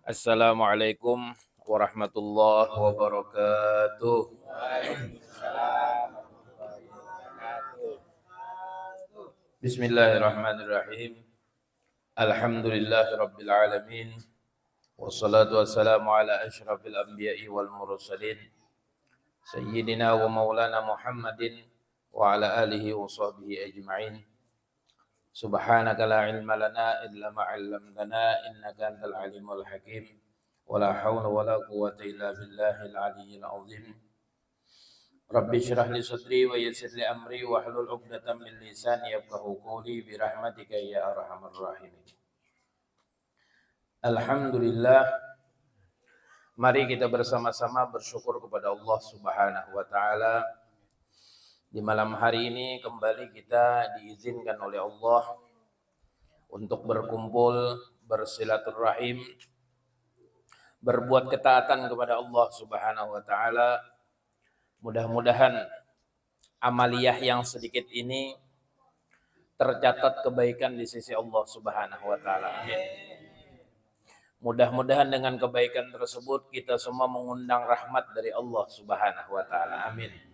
Assalamualaikum warahmatullahi wabarakatuh. Bismillahirrahmanirrahim. Alhamdulillahi rabbil alamin. Wassalatu wassalamu ala asyrafil anbiya'i wal mursalin. Sayyidina wa maulana Muhammadin wa ala alihi wa sahbihi ajma'in. Subhanaka la ilma lana illa ma 'allamtana innaka antal alimul hakim. Wala haula wala quwwata illa billahil aliyyil azim. Rabbi shrah li sadri wa yassir li amri wa hlul 'uqdatam min lisani yafqahu qawli bi rahmatika ya arhamar rahimin. Alhamdulillah, mari kita bersama-sama bersyukur kepada Allah Subhanahu wa taala. Di malam hari ini kembali kita diizinkan oleh Allah untuk berkumpul, bersilaturahim, berbuat ketaatan kepada Allah Subhanahu wa taala. Mudah-mudahan amaliyah yang sedikit ini tercatat kebaikan di sisi Allah Subhanahu wa taala. Mudah-mudahan dengan kebaikan tersebut kita semua mengundang rahmat dari Allah Subhanahu wa taala. Amin.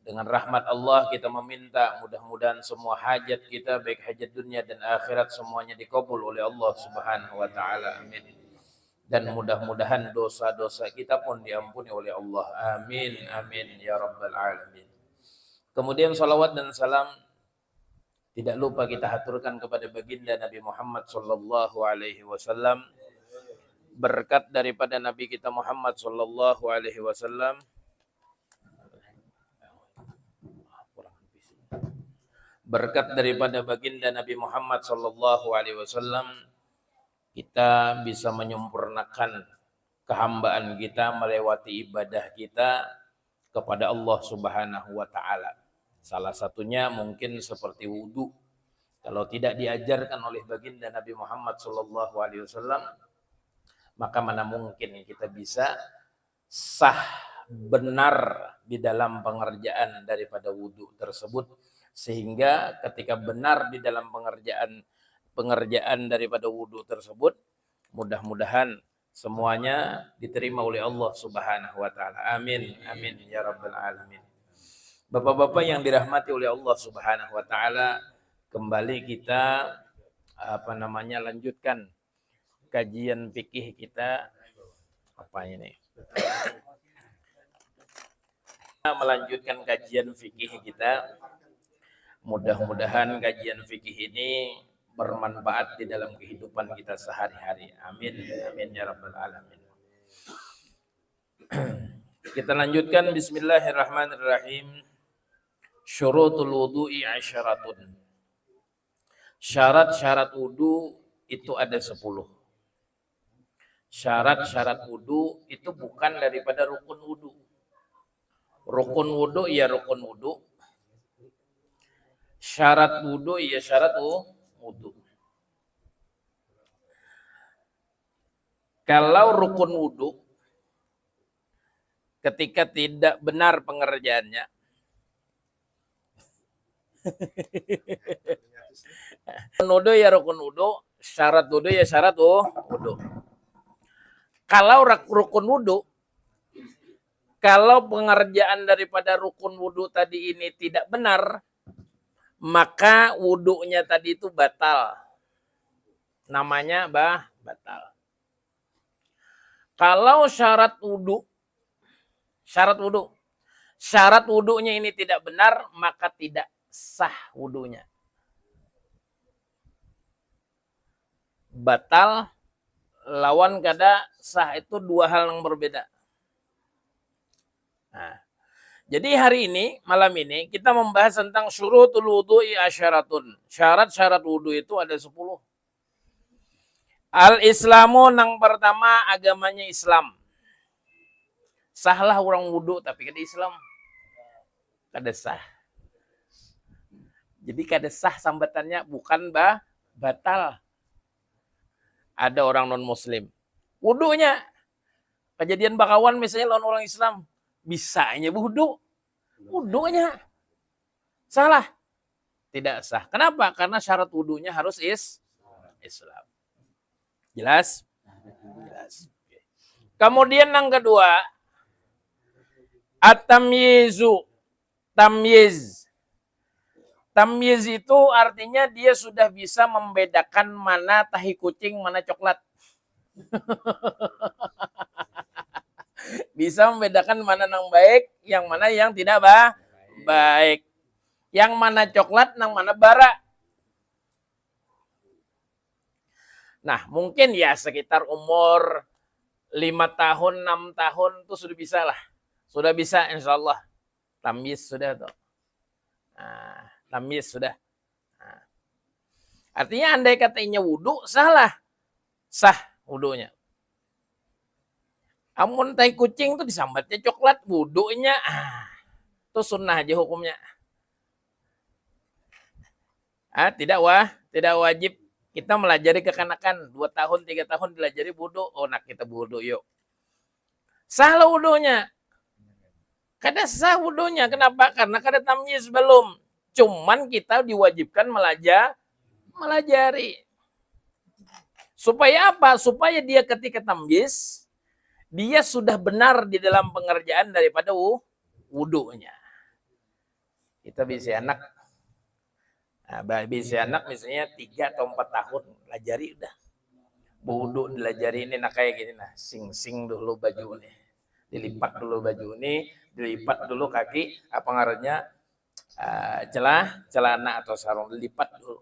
Dengan rahmat Allah kita meminta mudah-mudahan semua hajat kita baik hajat dunia dan akhirat semuanya dikabul oleh Allah Subhanahu wa taala. Amin. Dan mudah-mudahan dosa-dosa kita pun diampuni oleh Allah. Amin. Amin ya rabbal alamin. Kemudian salawat dan salam tidak lupa kita haturkan kepada baginda Nabi Muhammad sallallahu alaihi wasallam. Berkat daripada Nabi kita Muhammad sallallahu alaihi wasallam, berkat daripada baginda Nabi Muhammad sallallahu alaihi wasallam, kita bisa menyempurnakan kehambaan kita melewati ibadah kita kepada Allah Subhanahu wa taala. Salah satunya mungkin seperti wudu. Kalau tidak diajarkan oleh baginda Nabi Muhammad sallallahu alaihi wasallam, maka mana mungkin kita bisa sah benar di dalam pengerjaan daripada wudu tersebut, sehingga ketika benar di dalam pengerjaan daripada wudu tersebut, mudah-mudahan semuanya diterima oleh Allah Subhanahu wa taala. Amin. Amin ya rabbal alamin. Bapak-bapak yang dirahmati oleh Allah Subhanahu wa taala, kembali kita lanjutkan kajian fikih kita. Apa ini? Melanjutkan kajian fikih kita. Mudah-mudahan kajian fikih ini bermanfaat di dalam kehidupan kita sehari-hari. Amin. Amin ya rabbal alamin. Kita lanjutkan. Bismillahirrahmanirrahim. Syurutul wudu'i 'asyaratun. Syarat-syarat wudu itu ada 10. Syarat-syarat wudu itu bukan daripada rukun wudu. Rukun wudu ya rukun wudu. Syarat wudu ya syarat wudu. Kalau rukun wudu ketika tidak benar pengerjaannya, rukun wudu ya rukun wudu, syarat wudu ya syarat wudu. Kalau rukun wudu, kalau pengerjaan daripada rukun wudu tadi ini tidak benar, maka wudunya tadi itu batal. Namanya batal. Kalau syarat wudunya ini tidak benar, maka tidak sah wudunya. Batal lawan kada sah itu dua hal yang berbeda. Nah, jadi hari ini, malam ini kita membahas tentang syurutul wudu'i 'asyaratun. Syarat-syarat wudu itu ada 10. Al-Islamu yang pertama agamanya Islam. Sahlah orang wudu tapi kada Islam. Kada sah. Jadi kada sah sambatannya bukan batal. Ada orang non-muslim. Wudunya kejadian bakawan misalnya lawan orang Islam, bisanya wudu. Wudunya salah. Tidak sah. Kenapa? Karena syarat wudunya harus Islam. Jelas? Jelas. Kemudian yang kedua, at-tamyizu. Tamyiz. Tamyiz itu artinya dia sudah bisa membedakan mana tahi kucing, mana coklat. Bisa membedakan mana yang baik, yang mana yang tidak baik. Yang mana coklat, yang mana bara. Nah, mungkin ya sekitar umur 5 tahun, 6 tahun itu sudah bisa lah. Sudah bisa insya Allah. Tamyiz sudah tuh. Nah, tamyiz sudah. Nah. Artinya andai katanya wudhu, salah. Sah wudhunya. Amun tai kucing tuh disambatnya coklat, wudhunya itu sunnah aja hukumnya. Tidak wajib kita melajari kekanakan 2 tahun 3 tahun dilajari wudhu. Oh, nak kita wudhu yuk. Salah wudhunya. Kada sah wudhunya. Kenapa? Karena kada tamyiz belum. Cuman kita diwajibkan melajari. Supaya apa? Supaya dia ketika tamyiz, dia sudah benar di dalam pengerjaan daripada wudhunya. Kita bisa anak misalnya 3 atau 4 tahun, pelajari udah. Wudhu dilajari ini, nah kayak gini, nah sing dulu baju nih. Dilipat dulu baju ini, dilipat dulu kaki, apa ngarannya, celana atau sarung, dilipat dulu.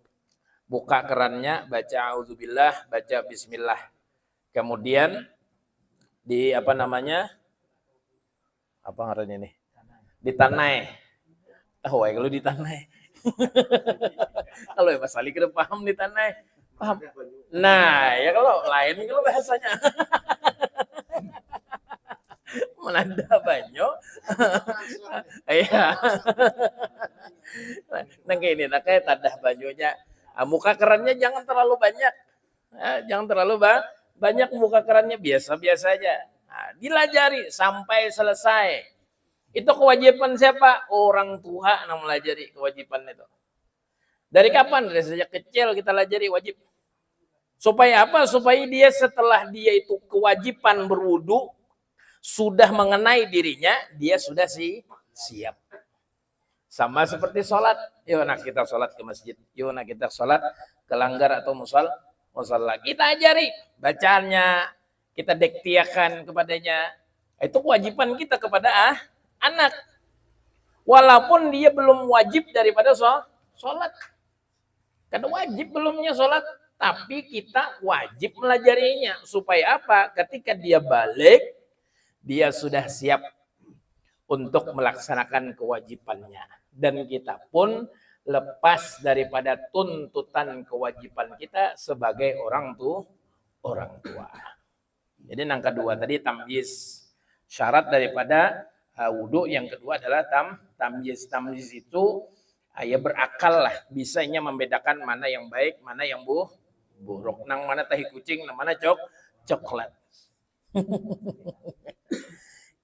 Buka kerannya, baca auzubillah, baca bismillah. Kemudian di apa ngarannya nih? Ditanai. Tahu ya kalau ditanai. Kalau ya Mas Ali kena paham ditanai. Paham. Nah, ya kalau lain kalau bahasanya. Menanda banyo. Iya. Nah kayak ini, nah kayak tadah banyonya. Muka kerannya jangan terlalu banyak. Jangan terlalu banyak muka kerannya, biasa-biasa aja. Nah, dilajari sampai selesai. Itu kewajiban siapa? Orang tua yang melajari kewajiban itu. Dari kapan? Dari sejak kecil kita lajari wajib. Supaya apa? Supaya dia setelah dia itu kewajiban berwudu, sudah mengenai dirinya, dia sudah siap. Sama seperti sholat. Yuk nak kita sholat ke masjid. Yuk nak kita sholat ke langgar atau musalla. Kita ajari bacaannya, kita dektiakan kepadanya. Itu kewajiban kita kepada anak. Walaupun dia belum wajib daripada sholat. Karena wajib belumnya sholat. Tapi kita wajib melajarinya. Supaya apa? Ketika dia balik, dia sudah siap untuk melaksanakan kewajibannya. Dan kita pun lepas daripada tuntutan kewajiban kita sebagai orang tua. Jadi yang kedua tadi tamyiz. Syarat daripada wudhu yang kedua adalah tamyiz. Tamyiz itu ya berakal lah, bisanya membedakan mana yang baik, mana yang buruk, nang mana tahi kucing, nang mana coklat.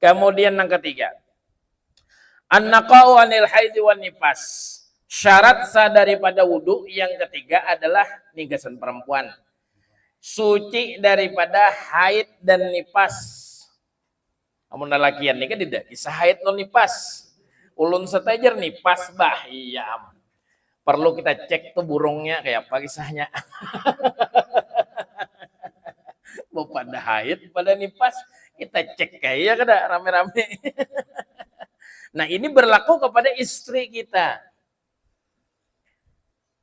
Kemudian yang ketiga, an-naqa'u 'anil haidzi wan nifas. Syarat sah daripada wudhu yang ketiga adalah nigasan perempuan. Suci daripada haid dan nifas. Amun lalakian ini kan tidak kisah haid non nifas. Ulun setejer nifas bah, iya. Perlu kita cek tuh burungnya kayak apa kisahnya. Mau pada haid, pada nifas, kita cek kayak kada rame-rame. Nah ini berlaku kepada istri kita.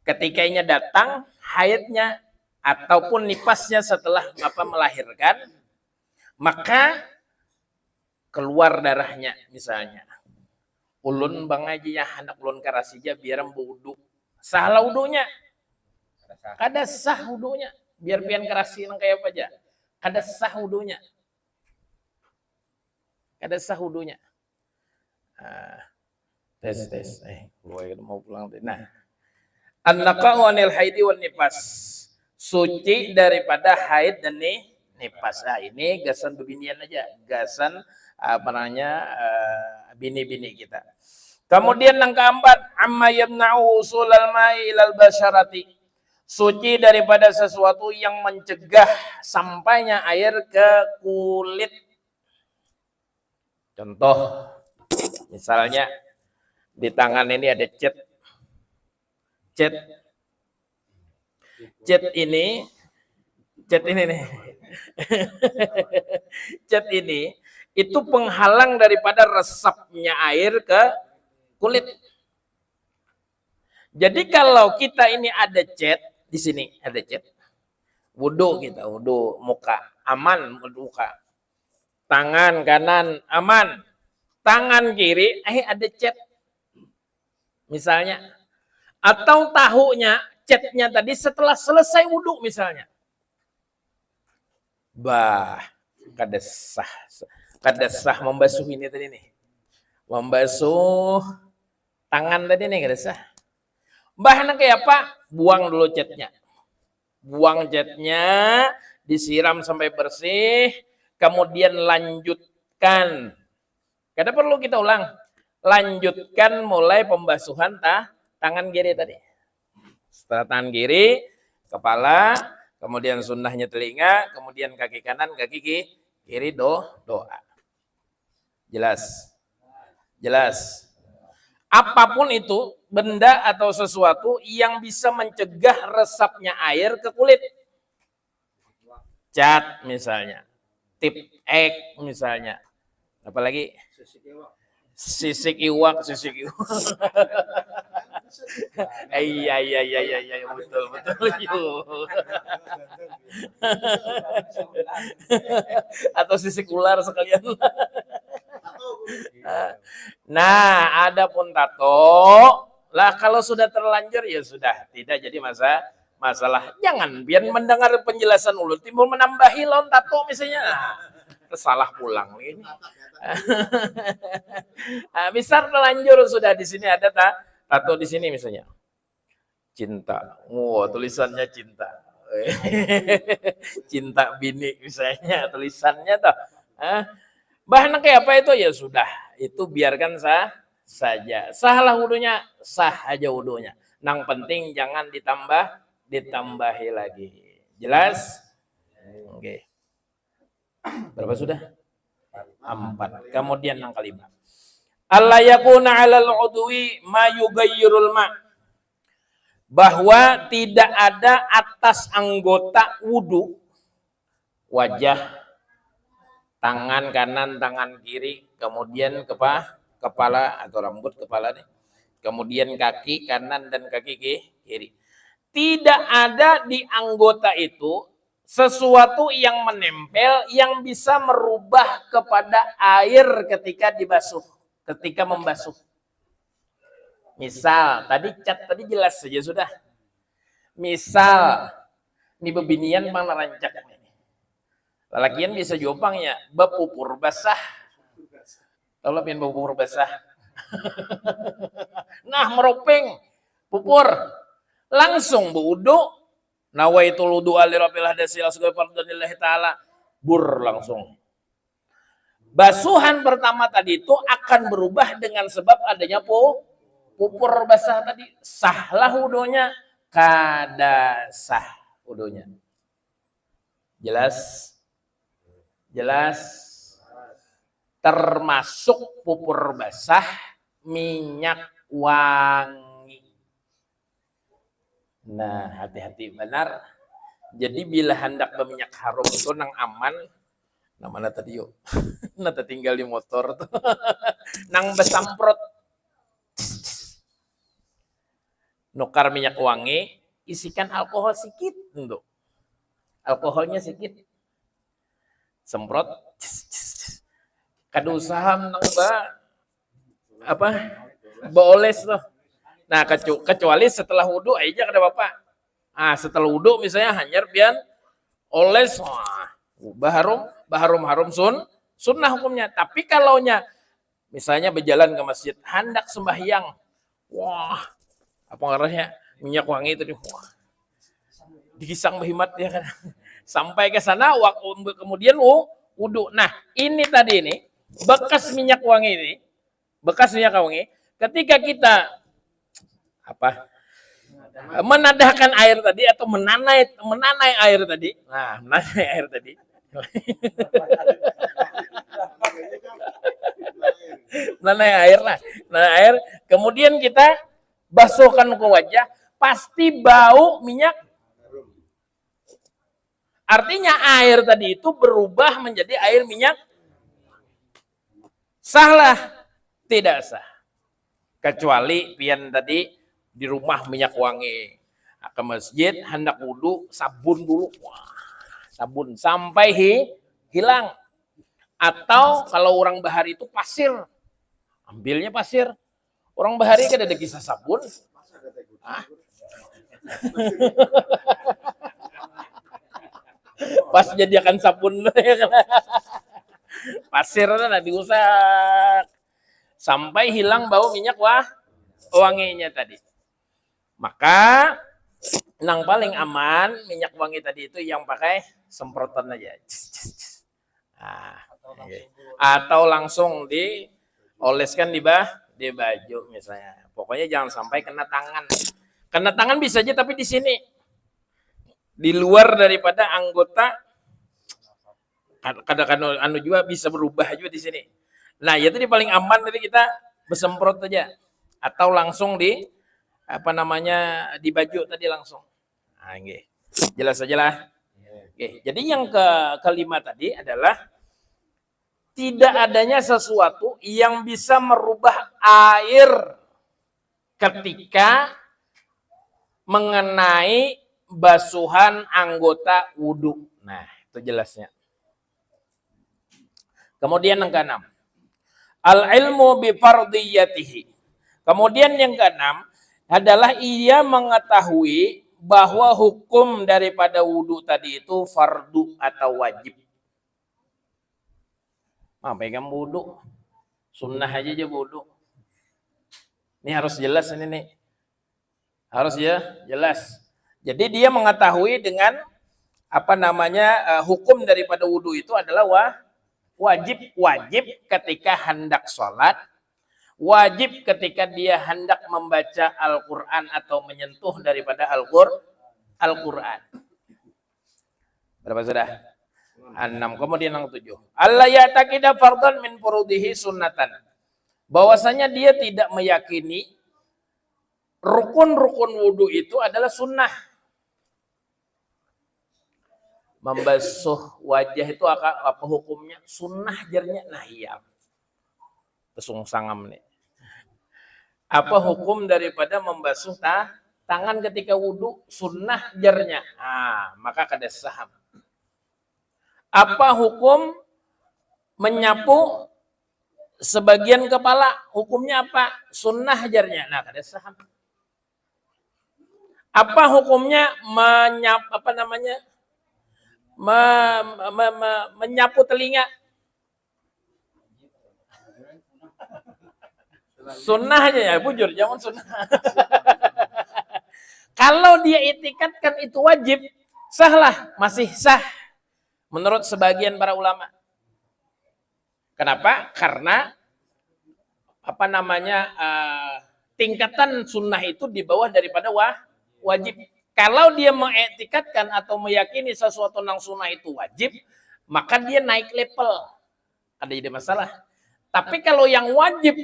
Ketika ini datang haidnya ataupun nifasnya setelah melahirkan, maka keluar darahnya misalnya. Ulun bang aja ya anak ulun karasija biar wudhu. Salah wudhunya. Kada sah wudhunya. Biar pian kerasi nang kayak apa aja. Kada sah wudhunya. Kada sah wudhunya. Tes. Gue mau pulang. Nah. An-naqa'u 'anil haidi wan nifas. Suci daripada haid dan nifas. Nah, ini gasan bebinian aja. Gasan bini-bini kita. Kemudian yang keempat, amma yamna'u usulal ma'i ilal basyarati. Suci daripada sesuatu yang mencegah sampainya air ke kulit. Contoh, misalnya di tangan ini ada cat. Cat ini nih. Cat ini itu penghalang daripada resapnya air ke kulit. Jadi kalau kita ini ada cat, di sini ada cat. Wudu kita, wudu muka, aman muka. Tangan kanan aman. Tangan kiri ada cat. Misalnya. Atau tahunya, catnya tadi setelah selesai wudu misalnya. Bah, kadesah membasuh ini tadi nih. Membasuh tangan tadi nih kadesah. Bahannya kayak apa? Buang dulu catnya. Buang catnya, disiram sampai bersih, kemudian lanjutkan. Kada perlu kita ulang. Lanjutkan mulai pembasuhan tangan kiri tadi. Setelah tangan kiri, kepala, kemudian sunnahnya telinga, kemudian kaki kanan, kaki kiri doa. Jelas? Jelas. Apapun itu, benda atau sesuatu yang bisa mencegah resapnya air ke kulit. Cat misalnya. Tip ek misalnya. Apalagi? Sisik iwak. Iya, betul. Atau sisik ular sekalian. Nah, adapun tato, lah kalau sudah terlanjur ya sudah, tidak jadi masalah. Jangan biar mendengar penjelasan ulun timbul menambahi lawan tato misalnya. Salah pulang ini. Misal terlanjur sudah di sini ada tato di sini misalnya. Cinta. Tulisannya cinta. Cinta bini misalnya tulisannya toh. Bahan kayak apa itu ya sudah, itu biarkan saja. Sahlah wudunya, sah aja wudunya. Nang penting jangan ditambahi lagi. Jelas? Oke. Berapa sudah? 4. Kemudian yang kelima. Alla yakuna 'alal 'udwi ma yughayyirul ma. Bahwa tidak ada atas anggota wudu, wajah, tangan kanan, tangan kiri, kemudian kepala atau rambut kepala nih. Kemudian kaki kanan dan kaki kiri. Tidak ada di anggota itu sesuatu yang menempel yang bisa merubah kepada air ketika membasuh. Misal, cat tadi jelas saja sudah. Misal, ini bebinian mang narancak. Lalakian bisa jopang ya, bepupur basah. Tahu lah bepupur basah. Nah, meropeng, pupur. Langsung berwudu. Nawaitul wudu alirafil hadasi al-sughri fardhanillahi ta'ala. Bur langsung. Basuhan pertama tadi itu akan berubah dengan sebab adanya pupur basah tadi. Sahlah wudunya, kada sah wudunya. Jelas? Jelas? Termasuk pupur basah, minyak wangi. Nah, hati-hati benar. Jadi bila hendak berminyak harum itu nang aman, namanya tadi yuk. Nata tinggal di motor tuh. Nang besamprot. Nukar minyak wangi, isikan alkohol sedikit untuk. Alkoholnya sedikit. Semprot. Kada usaha nang beoles tuh. Nah, kecuali setelah wudu aja kada apa-apa. Setelah wudu misalnya hanyar pian oles, baharum sunnah hukumnya. Tapi kalaunya misalnya berjalan ke masjid, hendak sembahyang. Apa ngarahnya? Minyak wangi itu dikisang behimat ya kan. Sampai ke sana kemudian wudu. Nah, ini tadi ini bekas minyak wangi ketika kita Menadahkan air tadi atau menanai air tadi. Nah, menanai air tadi. Menanai air lah. Menanai air. Kemudian kita basuhkan ke wajah. Pasti bau minyak. Artinya air tadi itu berubah menjadi air minyak. Sahlah? Tidak sah. Kecuali pian tadi di rumah minyak wangi. Ke masjid hendak wudu, sabun dulu. Wah, sabun sampai hilang. Atau kalau orang bahari itu pasir. Ambilnya pasir. Orang bahari kan ada kisah sabun. Pas jadikan sabun. Pasir itu diusap. Sampai hilang bau minyak wanginya tadi. Maka yang paling aman minyak wangi tadi itu yang pakai semprotan aja. Nah, atau langsung dioleskan di baju misalnya. Pokoknya jangan sampai kena tangan. Kena tangan bisa aja tapi di sini. Di luar daripada anggota kadang-kadang juga bisa berubah juga di sini. Nah, itu paling aman tadi kita bersemprot aja atau langsung di di baju tadi langsung. Nah, nggih. Jelas saja lah. Oke, jadi yang kelima tadi adalah tidak adanya sesuatu yang bisa merubah air ketika mengenai basuhan anggota wudhu. Nah, itu jelasnya. Kemudian yang keenam, al-ilmu bi fardiyatihi. Kemudian yang keenam adalah ia mengetahui bahwa hukum daripada wudhu tadi itu fardu atau wajib. Pegang wudhu, sunnah aja wudhu. Ini harus jelas ini nih. Harus ya jelas. Jadi dia mengetahui dengan hukum daripada wudhu itu adalah wajib ketika hendak sholat, wajib ketika dia hendak membaca Al-Quran atau menyentuh daripada Al-Quran. Berapa sudah? 6. Kemudian yang 7. Allah ya'taqida fardhan min furudihi sunnatan. Bahwasanya dia tidak meyakini rukun-rukun wudhu itu adalah sunnah. Membasuh wajah itu apa hukumnya? Sunnah jarnya. Nah iya. Pesung sangam nih. Apa hukum daripada membasuh tangan ketika wudhu? Sunnah jarnya. Maka kada saham. Apa hukum menyapu sebagian kepala? Hukumnya apa? Sunnah jarnya. Nah kada saham. Apa hukumnya menyapu telinga? Sunnah aja ya, bujur, jangan sunnah. Kalau dia itikadkan itu wajib, sahlah, masih sah menurut sebagian para ulama. Kenapa? Karena tingkatan sunnah itu di bawah daripada wajib. Kalau dia mengiktikadkan atau meyakini sesuatu yang sunnah itu wajib, maka dia naik level. Ada jadi masalah. Tapi kalau yang wajib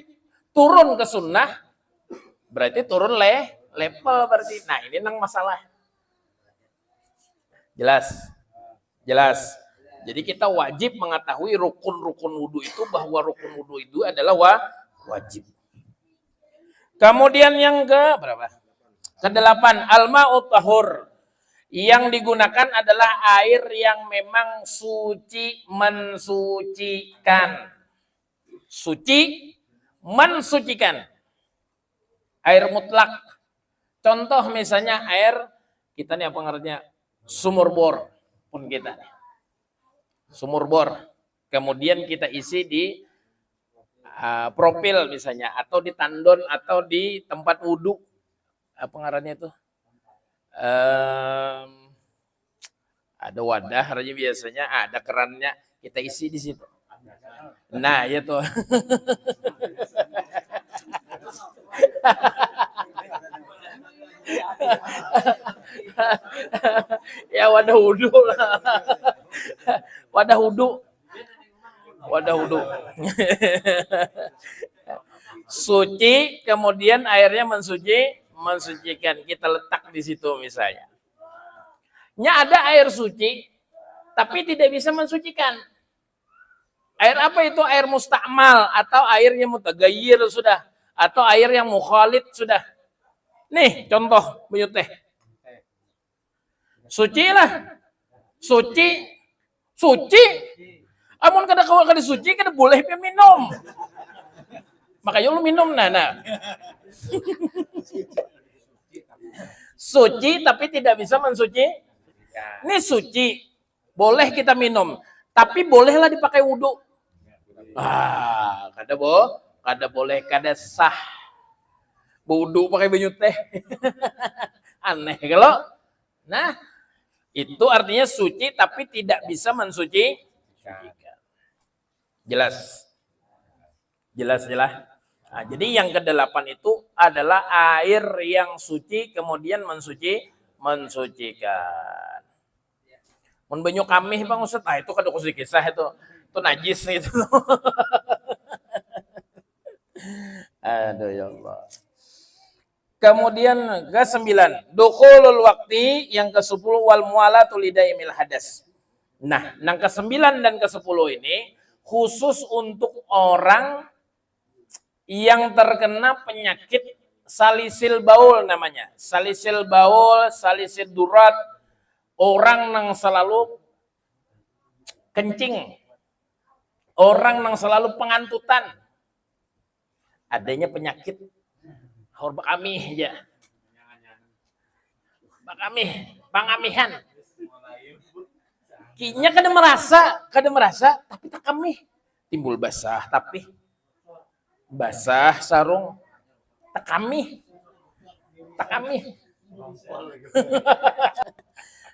turun ke sunnah, berarti turun level berarti. Nah, ini nang masalah. Jelas. Jelas. Jadi kita wajib mengetahui rukun-rukun wudhu itu, bahwa rukun wudhu itu adalah wajib. Kemudian yang ke berapa? Ke-8, al-ma'ut tahur. Yang digunakan adalah air yang memang suci, mensucikan. Suci, mensucikan. Air mutlak. Contoh misalnya air, kita nih apa ngaranya? Sumur bor pun kita. Sumur bor. Kemudian kita isi di profil misalnya, atau di tandon, atau di tempat wudhu. Apa ngarannya itu? Ada wadah aja biasanya, ada kerannya, kita isi di situ. Nah, itu. Ya wadah wudhu lah. Wadah wudhu. Wadah wudhu. Suci, kemudian airnya mensucikan. Kita letak di situ misalnya. Ada air suci, tapi tidak bisa mensucikan. Air apa itu? Air mustakmal atau air yang mutagayyir sudah, atau air yang mukhalid sudah. Nih contoh banyu teh. Suci lah. Suci. Amun kada suci kada boleh minum. Makanya lu minum nah. Suci tapi tidak bisa mensuci. Ini suci. Boleh kita minum, tapi bolehlah dipakai wudhu. Kada boleh, kada sah. Wudhu pakai banyu teh. Aneh kalau. Nah, itu artinya suci tapi tidak bisa mensuci. Jelas. Nah, jadi yang ke-8 itu adalah air yang suci kemudian mensucikan. Mun banyu kamih Bang Ustaz, itu kada kusih kisah itu najis itu. Aduh ya Allah. Kemudian ke-9, dukhulul waqti, yang ke-10 wal mualatu lidaimil hadas. Nah, yang ke-9 dan ke-10 ini khusus untuk orang yang terkena penyakit salisil baul namanya. Salisil baul, salisil durat, orang yang selalu kencing, orang yang selalu pengantutan, adanya penyakit haur bakami aja, pangamihan. Kinya kada merasa, tapi tak kami timbul basah sarung, tak kami.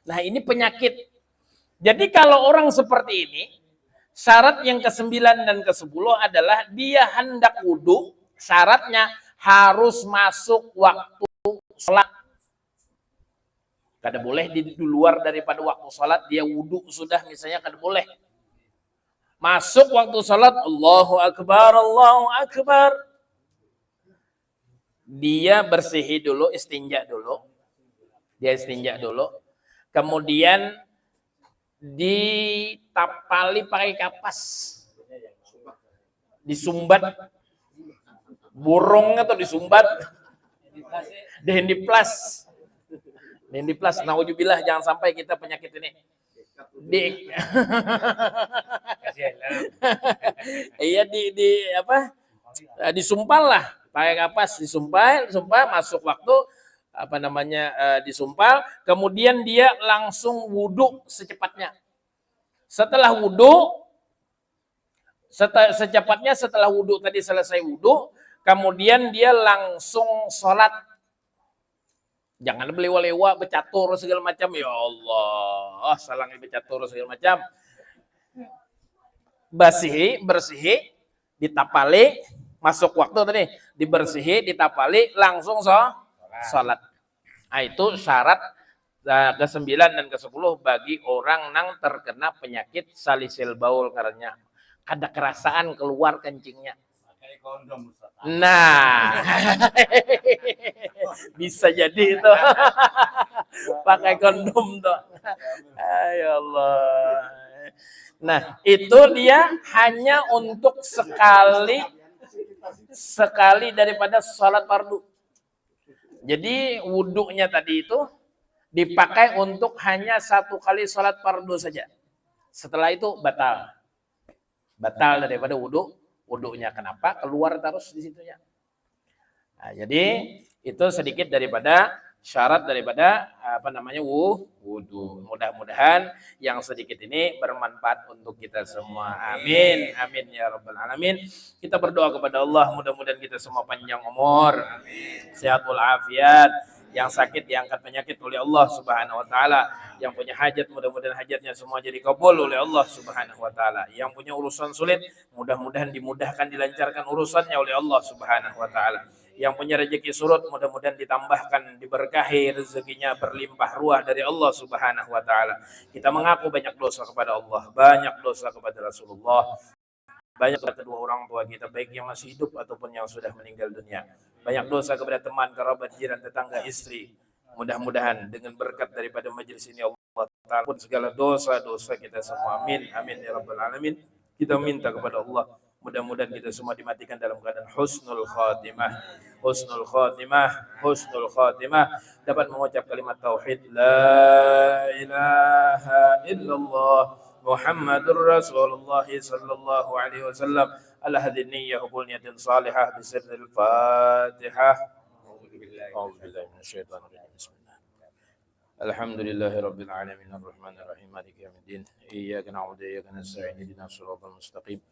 Nah ini penyakit. Jadi kalau orang seperti ini, syarat yang ke-9 dan ke-10 adalah dia hendak wudhu, syaratnya harus masuk waktu sholat. Kada boleh di luar daripada waktu sholat, dia wudhu sudah misalnya, kada boleh. Masuk waktu sholat, Allahu Akbar. Dia bersihi dulu, istinja dulu. Kemudian ditapali pakai kapas. Disumbat. Burung atau disumbat. Dihindiplas. Nauzubillah, jangan sampai kita penyakit ini. Disumpal lah, pakai kapas, disumpal masuk waktu disumpal, kemudian dia langsung wudhu secepatnya. Setelah wudhu tadi selesai wudhu, kemudian dia langsung sholat. Jangan belewa-lewa, becatur segala macam. Ya Allah, salangnya becatur segala macam. Bersihi, ditapali, masuk waktu tadi, dibersihi, ditapali, langsung sholat. Nah, itu syarat ke-9 dan ke-10 bagi orang yang terkena penyakit salisil baul, karena ada kerasaan keluar kencingnya. Nah, bisa jadi itu. Pakai kondom tuh. Ya Allah. Nah, itu dia hanya untuk sekali daripada sholat fardu. Jadi wudhunya tadi itu dipakai untuk hanya 1 kali sholat fardu saja. Setelah itu batal daripada wudhunya. Kenapa? Keluar terus di situnya. Nah, jadi itu sedikit daripada syarat daripada wudhu. Mudah-mudahan yang sedikit ini bermanfaat untuk kita semua. Amin. Amin ya rabbal alamin. Kita berdoa kepada Allah, mudah-mudahan kita semua panjang umur, sehat walafiat. Yang sakit diangkat penyakit oleh Allah Subhanahu wa taala. Yang punya hajat, mudah-mudahan hajatnya semua jadi kabul oleh Allah Subhanahu wa taala. Yang punya urusan sulit, mudah-mudahan dimudahkan, dilancarkan urusannya oleh Allah Subhanahu wa taala. Yang punya rezeki surut mudah-mudahan ditambahkan, diberkahi rezekinya berlimpah ruah dari Allah Subhanahu wa taala. Kita mengaku banyak dosa kepada Allah, banyak dosa kepada Rasulullah, banyak kepada kedua orang tua kita baik yang masih hidup ataupun yang sudah meninggal dunia. Banyak dosa kepada teman, kerabat, jiran, tetangga, istri. Mudah-mudahan dengan berkat daripada majelis ini Allah Ta'ala pun segala dosa-dosa kita semua. Amin. Amin ya rabbal alamin. Kita minta kepada Allah mudah-mudahan kita semua dimatikan dalam keadaan husnul khatimah, husnul khatimah, husnul khatimah, dapat mengucap kalimat tauhid la ilaha illallah Muhammadur Rasulullah sallallahu alaihi wasallam ala hadhihi niyyah wa niyatin salihah bi sirril Fatihah. A'udzu billahi minasyaitonir rajim. Bismillah. Alhamdulillahi rabbil alamin arrahmanir rahim maliki yaumiddin iyyaka na'budu wa iyyaka nasta'in ihdinas siratal mustaqim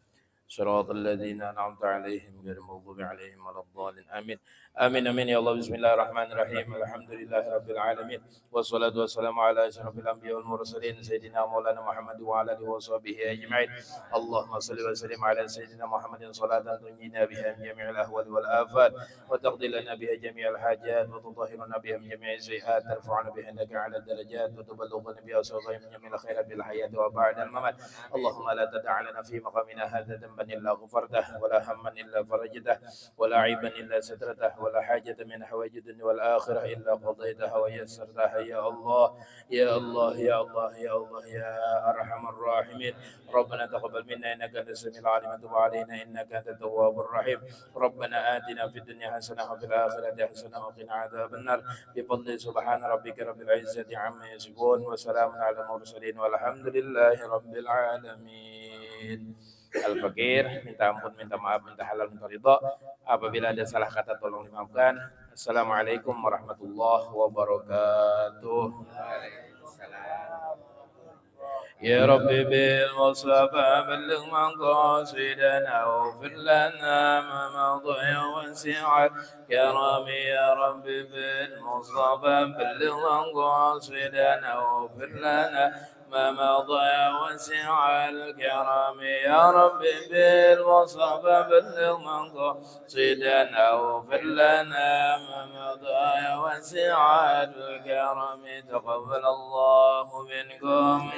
صراط الذين أنعمت عليهم غير المغضوب عليهم ولا الضالين آمين آمين آمين يا الله بسم الله الرحمن الرحيم الحمد لله رب العالمين والصلاة والسلام على أشرف الأنبياء والمرسلين سيدنا مولانا محمد وعلى آله وصحبه أجمعين اللهم صل وسلم على سيدنا محمد صلاة تنجينا بها من جميع الأهوال والآفات وتقضي لنا بها جميع الحاجات وتطهرنا بها من جميع السيئات ترفعنا بها إنك على الدرجات وتبلغنا بها وصلنا من جميع الخيرات بالحياة وبعد الممات اللهم لا تدع لنا في مقامنا هذا ذنبا إلا غفرته ولا هما إلا فرجته ولا عيبا إلا سترته ولا حاجة من حوائج الدنيا والآخرة إلا قضيتها ويسرتها يا الله يا الله يا الله يا الله يا أرحم الراحمين ربنا تقبل منا إنك أنت السميع العليم وتب علينا إنك أنت التواب الرحيم ربنا آتنا في الدنيا حسنة وفي الآخرة حسنة وقنا عذاب النار بفضل سبحان ربك رب العزة عما يصفون وسلام على المرسلين والحمد لله رب العالمين. Al-Fakir, minta ampun, minta maaf, minta halal, minta ridha. Apabila ada salah kata tolong dimaafkan. Assalamualaikum warahmatullahi wabarakatuh. يا ربي بالمصطفى بلغ مقاصدنا واغفر لنا ما مضى وسع الكرم يا ربي بالمصطفى بلغ مقاصدنا واغفر لنا ما مضى وسع الكرم يا ربي بالمصطفى بلغ مقاصدنا واغفر لنا ما مضى وسع الكرم تقبل الله منكم